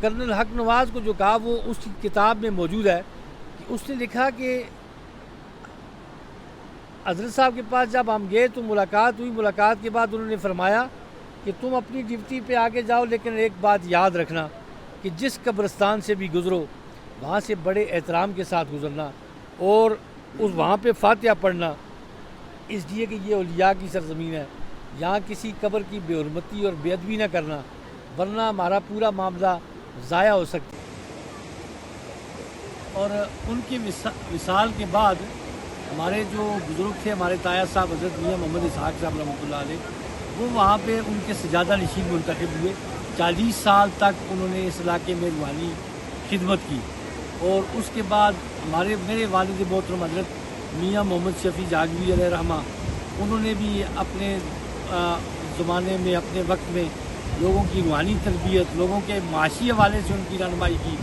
Colonel حق نواز کو جو کہا وہ اس کی کتاب میں موجود ہے کہ اس نے لکھا کہ حضرت صاحب کے پاس جب ہم گئے تو ملاقات ہوئی، ملاقات کے بعد انہوں نے فرمایا کہ تم اپنی ڈیوٹی پہ آگے جاؤ، لیکن ایک بات یاد رکھنا کہ جس قبرستان سے بھی گزرو وہاں سے بڑے احترام کے ساتھ گزرنا اور وہاں پہ فاتحہ پڑھنا، اس لیے کہ یہ اولیاء کی سرزمین ہے، یہاں کسی قبر کی بے حرمتی اور بے ادبی نہ کرنا ورنہ ہمارا پورا معاملہ ضائع ہو سکتا ہے۔ اور ان کی وصال کے بعد ہمارے جو بزرگ تھے، ہمارے تایا صاحب حضرت میاں محمد اسحاق صاحب رحمۃ اللہ علیہ، وہ وہاں پہ ان کے سجادہ نشین منتخب ہوئے۔ 40 سال تک انہوں نے اس علاقے میں روحانی خدمت کی، اور اس کے بعد میرے والد محترم حضرت میاں محمد شفیع جاگوی علیہ رحمہ، انہوں نے بھی اپنے زمانے میں، اپنے وقت میں لوگوں کی روحانی تربیت، لوگوں کے معاشی حوالے سے ان کی رہنمائی کی،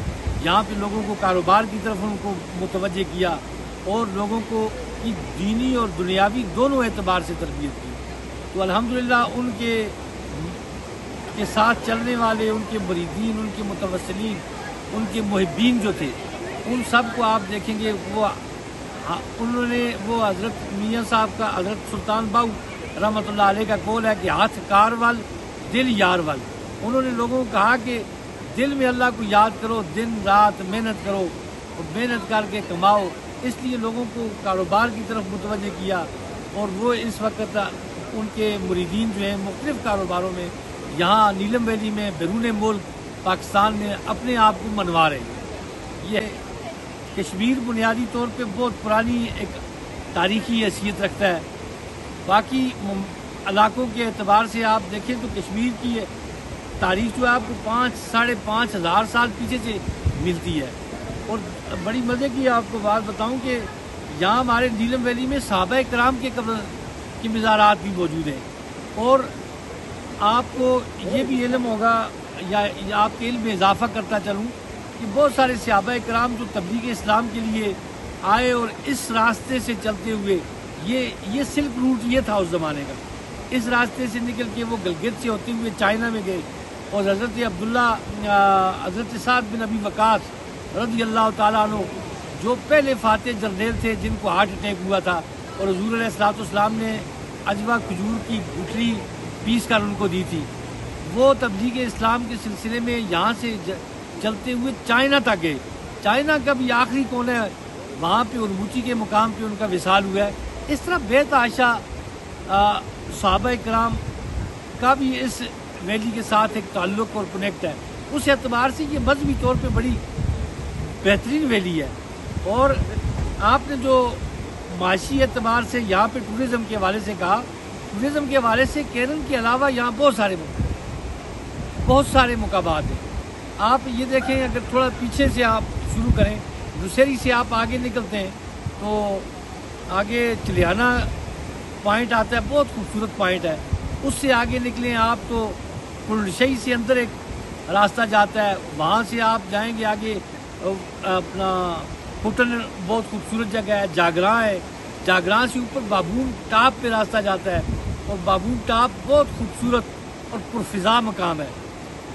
یہاں پہ لوگوں کو کاروبار کی طرف ان کو متوجہ کیا اور لوگوں کو کی دینی اور دنیاوی دونوں اعتبار سے تربیت کی۔ تو الحمدللہ ان کے ساتھ چلنے والے، ان کے مریدین، ان کے متوسلین، ان کے محبین جو تھے، ان سب کو آپ دیکھیں گے انہوں نے وہ حضرت میاں صاحب کا، حضرت سلطان باؤ رحمۃ اللہ علیہ کا قول ہے کہ ہاتھ کار وال دل یار وال۔ انہوں نے لوگوں کو کہا کہ دل میں اللہ کو یاد کرو، دن رات محنت کرو اور محنت کر کے کماؤ، اس لیے لوگوں کو کاروبار کی طرف متوجہ کیا، اور وہ اس وقت ان کے مریدین جو ہیں مختلف کاروباروں میں یہاں نیلم ویلی میں بیرون ملک پاکستان میں اپنے آپ کو منوا رہے ہیں۔ یہ کشمیر بنیادی طور پہ بہت پرانی ایک تاریخی حیثیت رکھتا ہے، باقی علاقوں کے اعتبار سے آپ دیکھیں تو کشمیر کی تاریخ جو ہے آپ کو 5,000 سے 5,500 سال پیچھے سے ملتی ہے۔ اور بڑی مزے کی آپ کو بات بتاؤں کہ یہاں ہمارے نیلم ویلی میں صحابہ کرام کے مزارات بھی موجود ہیں، اور آپ کو یہ بھی علم ہوگا یا آپ کے علم میں اضافہ کرتا چلوں کہ بہت سارے صحابہ کرام جو تبلیغ اسلام کے لیے آئے اور اس راستے سے چلتے ہوئے، یہ سلک روٹ یہ تھا اس زمانے کا، اس راستے سے نکل کے وہ گلگت سے ہوتے ہوئے چائنا میں گئے، اور حضرت سعد بن ابی وقاص رضی اللہ تعالیٰ عنہ جو پہلے فاتح جرنیل تھے جن کو ہارٹ اٹیک ہوا تھا، اور حضور علیہ الصلوۃ والسلام نے عجوہ کھجور کی گٹھلی پیس کر ان کو دی تھی، وہ تبلیغ اسلام کے سلسلے میں یہاں سے چلتے ہوئے چائنا تک گئے۔ چائنا کا بھی آخری کونا ہے، وہاں پہ ارموچی کے مقام پہ ان کا وصال ہوا ہے۔ اس طرح بے تحاشا صحابہ کرام کا بھی اس ویلی کے ساتھ ایک تعلق اور کنیکٹ ہے، اس اعتبار سے یہ مذہبی طور پہ بڑی بہترین ویلی ہے۔ اور آپ نے جو معاشی اعتبار سے یہاں پہ ٹورزم کے حوالے سے کہا، ٹورزم کے حوالے سے کیرل کے علاوہ یہاں بہت سارے مقامات ہیں۔ آپ یہ دیکھیں، اگر تھوڑا پیچھے سے آپ شروع کریں، دوسری سے آپ آگے نکلتے ہیں تو آگے چلیانہ پوائنٹ آتا ہے، بہت خوبصورت پوائنٹ ہے، اس سے آگے نکلیں آپ تو پلشئی سے اندر ایک راستہ جاتا ہے، وہاں سے آپ جائیں گے آگے اپنا پٹن بہت خوبصورت جگہ ہے، جاگراں ہے، جاگراں سے اوپر بابون ٹاپ پہ راستہ جاتا ہے، اور بابون ٹاپ بہت خوبصورت اور پرفضا مقام ہے۔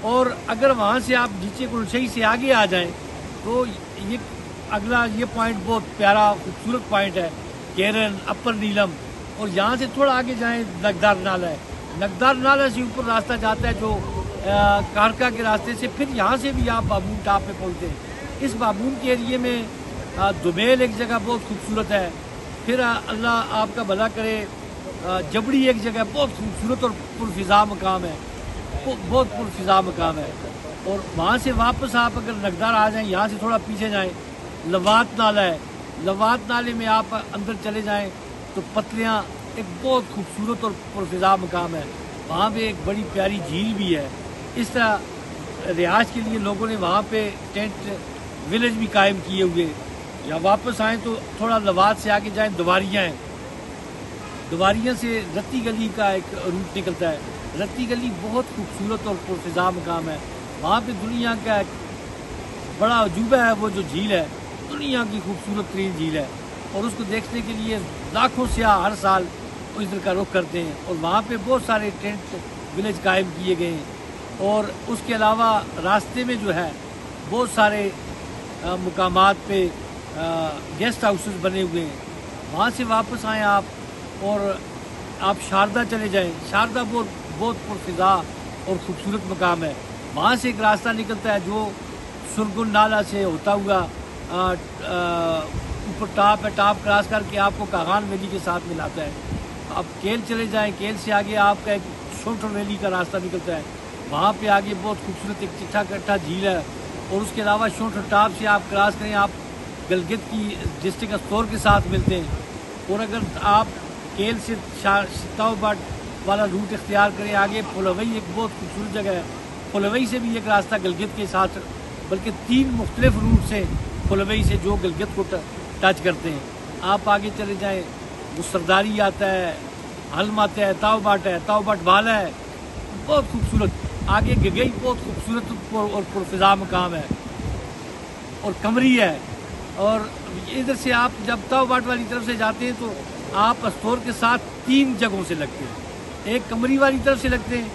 اور اگر وہاں سے آپ نیچے پلشئی سے آگے آ جائیں تو یہ پوائنٹ بہت پیارا خوبصورت پوائنٹ ہے، کیرن اپر نیلم۔ اور یہاں سے تھوڑا آگے جائیں نگدار نالہ ہے، نگدار نالہ سے اوپر راستہ جاتا ہے جو کارکا کے راستے سے، پھر یہاں سے بھی آپ بابون ٹاپ پہ پہنچتے ہیں۔ اس بابون کے ایریے میں دمیل ایک جگہ بہت خوبصورت ہے، پھر اللہ آپ کا بھلا کرے جبڑی ایک جگہ بہت خوبصورت اور پرفضا مقام ہے، بہت پرفضا مقام ہے۔ اور وہاں سے واپس آپ اگر نگدار آ جائیں، یہاں سے تھوڑا پیچھے جائیں، لوات نالہ ہے، لوات نالے میں آپ اندر چلے جائیں تو پتلیاں ایک بہت خوبصورت اور پرفضا مقام ہے، وہاں پہ ایک بڑی پیاری جھیل بھی ہے۔ اس طرح رہائش کے لیے لوگوں نے وہاں پہ ٹینٹ ولیج بھی قائم کیے ہوئے۔ یا واپس آئیں تو تھوڑا لوات سے آگے جائیں، دواریاں ہیں، دواریاں سے رتی گلی کا ایک روٹ نکلتا ہے، رتی گلی بہت خوبصورت اور پرفضا مقام ہے، وہاں پہ دنیا کا ایک بڑا عجوبہ ہے، وہ جو جھیل ہے دنیا کی خوبصورت ترین جھیل ہے، اور اس کو دیکھنے کے لیے لاکھوں سیاح ہر سال ادھر کا رخ کرتے ہیں، اور وہاں پہ بہت سارے ٹینٹ ولیج قائم کیے گئے ہیں۔ اور اس کے علاوہ راستے میں جو ہے بہت سارے مقامات پہ گیسٹ ہاؤسز بنے ہوئے ہیں، وہاں سے واپس آئیں آپ اور آپ شاردا چلے جائیں۔ شاردا بہت پرفضا اور خوبصورت مقام ہے، وہاں سے ایک راستہ نکلتا ہے جو سرگن نالہ سے ہوتا ہوا اوپر ٹاپ ہے، ٹاپ کراس کر کے آپ کو کاغان ویلی کے ساتھ ملاتا ہے۔ آپ کیل چلے جائیں، کیل سے آگے آپ کا ایک شونٹر ویلی کا راستہ نکلتا ہے، وہاں پہ آگے بہت خوبصورت ایک چٹھا کٹھا جھیل ہے، اور اس کے علاوہ شونٹر ٹاپ سے آپ کراس کریں آپ گلگت کی ڈسٹرکٹ استور کے ساتھ ملتے ہیں۔ اور اگر آپ کیل سے ستاؤ بٹ والا روٹ اختیار کریں آگے پھولوئی ایک بہت خوبصورت جگہ ہے، پھولوئی سے بھی ایک راستہ گلگت کے ساتھ، بلکہ 3 مختلف روٹ سے پھولوئی سے جو گلگت کو ٹچ کرتے ہیں۔ آپ آگے چلے جائیں، سرداری آتا ہے، حلم آتا ہے، تاؤ بٹ ہے، تاؤ بٹ والا ہے، بہت خوبصورت۔ آگے گگئی بہت خوبصورت اور پرفضا مقام ہے، اور کمری ہے۔ اور ادھر سے آپ جب تاؤ باٹ والی طرف سے جاتے ہیں تو آپ استور کے ساتھ 3 جگہوں سے لگتے ہیں، ایک کمری والی طرف سے لگتے ہیں،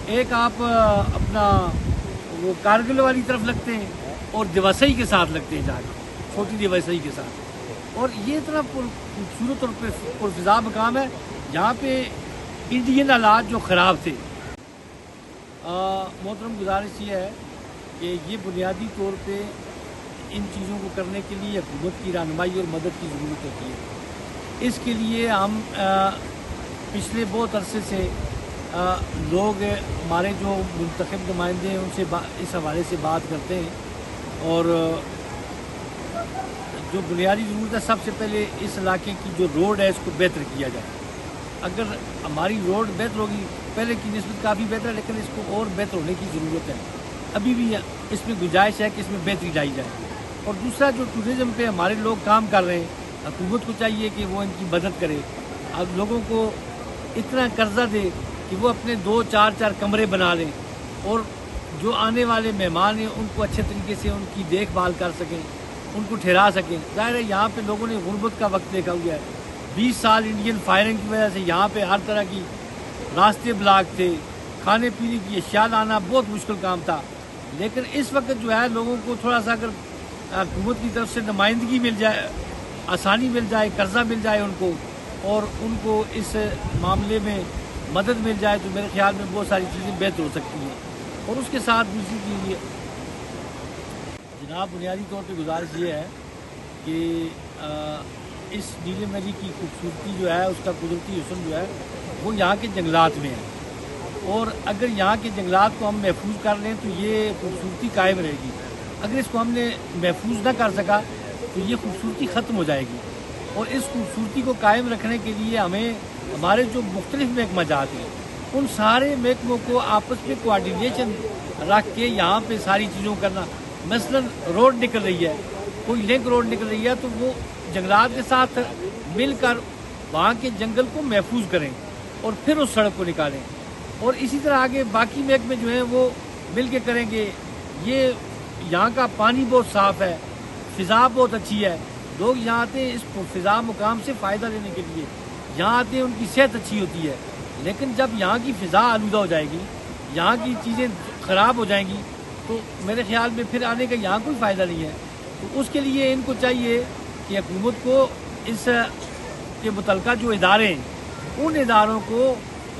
ایک آپ اپنا وہ کارگل والی طرف لگتے ہیں، اور دیوسئی کے ساتھ لگتے ہیں، جا کے چھوٹی دیوسئی کے ساتھ۔ اور یہ اتنا خوبصورت اور پرفضا مقام ہے جہاں پہ انڈین آلات جو خراب تھے۔ محترم گزارش یہ ہے کہ یہ بنیادی طور پہ ان چیزوں کو کرنے کے لیے حکومت کی رہنمائی اور مدد کی ضرورت ہوتی ہے۔ اس کے لیے ہم پچھلے بہت عرصے سے لوگ ہمارے جو منتخب نمائندے ہیں ان سے اس حوالے سے بات کرتے ہیں، اور جو بنیادی ضرورت ہے سب سے پہلے اس علاقے کی جو روڈ ہے اس کو بہتر کیا جائے۔ اگر ہماری روڈ بہتر ہوگی، پہلے کی نسبت کافی بہتر ہے، لیکن اس کو اور بہتر ہونے کی ضرورت ہے، ابھی بھی اس میں گنجائش ہے کہ اس میں بہتری لائی جائے۔ اور دوسرا جو ٹورزم پہ ہمارے لوگ کام کر رہے ہیں، حکومت کو چاہیے کہ وہ ان کی مدد کرے، اب لوگوں کو اتنا قرضہ دے کہ وہ اپنے 2-4 کمرے بنا لیں، اور جو آنے والے مہمان ہیں ان کو اچھے طریقے سے ان کی دیکھ بھال کر سکیں، ان کو ٹھہرا سکیں۔ ظاہر ہے یہاں پہ لوگوں نے غربت کا وقت دیکھا ہوا ہے، 20 سال انڈین فائرنگ کی وجہ سے یہاں پہ ہر طرح کی راستے بلاک تھے، کھانے پینے کی اشیاء لانا بہت مشکل کام تھا۔ لیکن اس وقت جو ہے لوگوں کو تھوڑا سا اگر حکومت کی طرف سے نمائندگی مل جائے، آسانی مل جائے، قرضہ مل جائے ان کو، اور ان کو اس معاملے میں مدد مل جائے، تو میرے خیال میں بہت ساری چیزیں بہتر ہو سکتی ہیں۔ اور اس کے ساتھ دوسری چیز یہ جناب بنیادی طور پہ گزارش یہ ہے کہ اس نیلم ویلی کی خوبصورتی جو ہے، اس کا قدرتی حسن جو ہے وہ یہاں کے جنگلات میں ہے، اور اگر یہاں کے جنگلات کو ہم محفوظ کر لیں تو یہ خوبصورتی قائم رہے گی۔ اگر اس کو ہم نے محفوظ نہ کر سکا تو یہ خوبصورتی ختم ہو جائے گی، اور اس خوبصورتی کو قائم رکھنے کے لیے ہمیں ہمارے جو مختلف محکمہ جات ہیں ان سارے محکموں کو آپس میں کوآرڈینیشن رکھ کے یہاں پہ ساری چیزوں کرنا۔ مثلاً روڈ نکل رہی ہے، کوئی لنک روڈ نکل رہی ہے، تو وہ جنگلات کے ساتھ مل کر وہاں کے جنگل کو محفوظ کریں اور پھر اس سڑک کو نکالیں، اور اسی طرح آگے باقی محکمے جو ہیں وہ مل کے کریں گے۔ یہ یہاں کا پانی بہت صاف ہے، فضا بہت اچھی ہے، لوگ یہاں آتے ہیں اس فضا مقام سے فائدہ لینے کے لیے، یہاں آتے ہیں ان کی صحت اچھی ہوتی ہے۔ لیکن جب یہاں کی فضا آلودہ ہو جائے گی، یہاں کی چیزیں خراب ہو جائیں گی، تو میرے خیال میں پھر آنے کا یہاں کوئی فائدہ نہیں ہے۔ تو اس کے لیے ان کو چاہیے کہ حکومت کو اس کے متعلقہ جو ادارے ہیں ان اداروں کو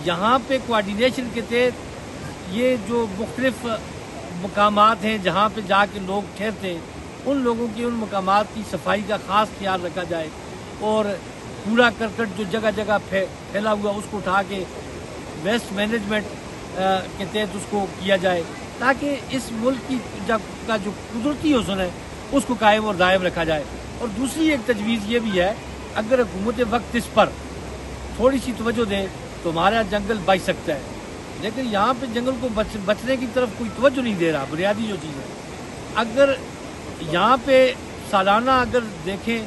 یہاں پہ کوآرڈینیشن کے تحت یہ جو مختلف مقامات ہیں جہاں پہ جا کے لوگ ٹھہرتے ہیں ان لوگوں کی ان مقامات کی صفائی کا خاص خیال رکھا جائے، اور کوڑا کرکٹ جو جگہ جگہ پھیلا ہوا اس کو اٹھا کے ویسٹ مینجمنٹ کے تحت اس کو کیا جائے، تاکہ اس ملک کی کا جو قدرتی حسن ہے اس کو قائم اور دائم رکھا جائے۔ اور دوسری ایک تجویز یہ بھی ہے، اگر حکومت وقت اس پر تھوڑی سی توجہ دے تو ہمارا جنگل بچ سکتا ہے، لیکن یہاں پہ جنگل کو بچنے کی طرف کوئی توجہ نہیں دے رہا۔ بنیادی جو چیز ہے، اگر یہاں پہ سالانہ اگر دیکھیں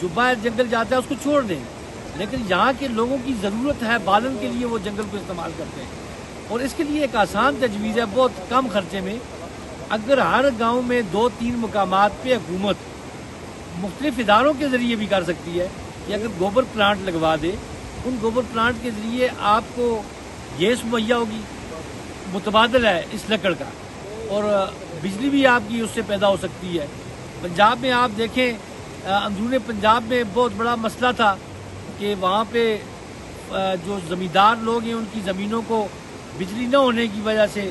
جو باہر جنگل جاتا ہے اس کو چھوڑ دیں، لیکن یہاں کے لوگوں کی ضرورت ہے بالن کے لیے وہ جنگل کو استعمال کرتے ہیں، اور اس کے لیے ایک آسان تجویز ہے بہت کم خرچے میں۔ اگر ہر گاؤں میں 2-3 مقامات پہ حکومت مختلف اداروں کے ذریعے بھی کر سکتی ہے کہ اگر گوبر پلانٹ لگوا دے، ان گوبر پلانٹ کے ذریعے آپ کو گیس مہیا ہوگی، متبادل ہے اس لکڑ کا، اور بجلی بھی آپ کی اس سے پیدا ہو سکتی ہے۔ پنجاب میں آپ دیکھیں، اندرون پنجاب میں بہت بڑا مسئلہ تھا کہ وہاں پہ جو زمیندار لوگ ہیں ان کی زمینوں کو بجلی نہ ہونے کی وجہ سے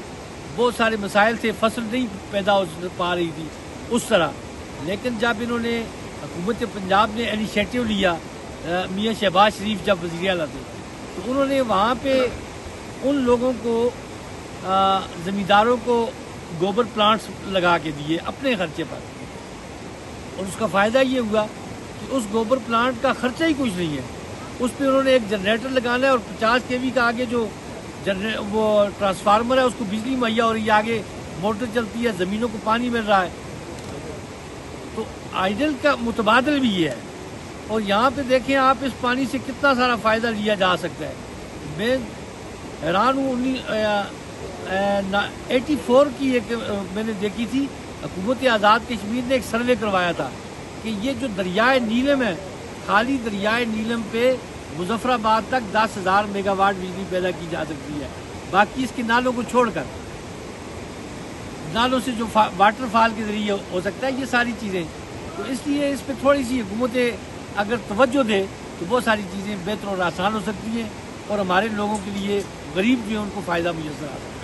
بہت سارے مسائل تھے، فصل نہیں پیدا ہو پا رہی تھی اس طرح۔ لیکن جب انہوں نے حکومت پنجاب نے انیشیٹو لیا، میاں شہباز شریف جب وزیر اعلیٰ تھے، تو انہوں نے وہاں پہ ان لوگوں کو زمینداروں کو گوبر پلانٹس لگا کے دیے اپنے خرچے پر، اور اس کا فائدہ یہ ہوا کہ اس گوبر پلانٹ کا خرچہ ہی کچھ نہیں ہے، اس پہ انہوں نے ایک جنریٹر لگانا ہے اور 50 kV کا آگے جو وہ ٹرانسفارمر ہے اس کو بجلی مہیا ہو رہی ہے، آگے موٹر چلتی ہے، زمینوں کو پانی مل رہا ہے۔ تو آئیڈل کا متبادل بھی یہ ہے، اور یہاں پہ دیکھیں آپ اس پانی سے کتنا سارا فائدہ لیا جا سکتا ہے۔ میں حیران ہوں، 84 کی ایک میں نے دیکھی تھی، حکومت آزاد کشمیر نے ایک سروے کروایا تھا کہ یہ جو دریائے نیلم ہے، خالی دریائے نیلم پہ مظفر آباد تک 10,000 میگا واٹ بجلی پیدا کی جا سکتی ہے، باقی اس کے نالوں کو چھوڑ کر، نالوں سے جو واٹر فال کے ذریعے ہو سکتا ہے یہ ساری چیزیں۔ تو اس لیے اس پہ تھوڑی سی حکومتیں اگر توجہ دے تو بہت ساری چیزیں بہتر اور آسان ہو سکتی ہیں، اور ہمارے لوگوں کے لیے غریب جو ہیں ان کو فائدہ میسر آتا ہے۔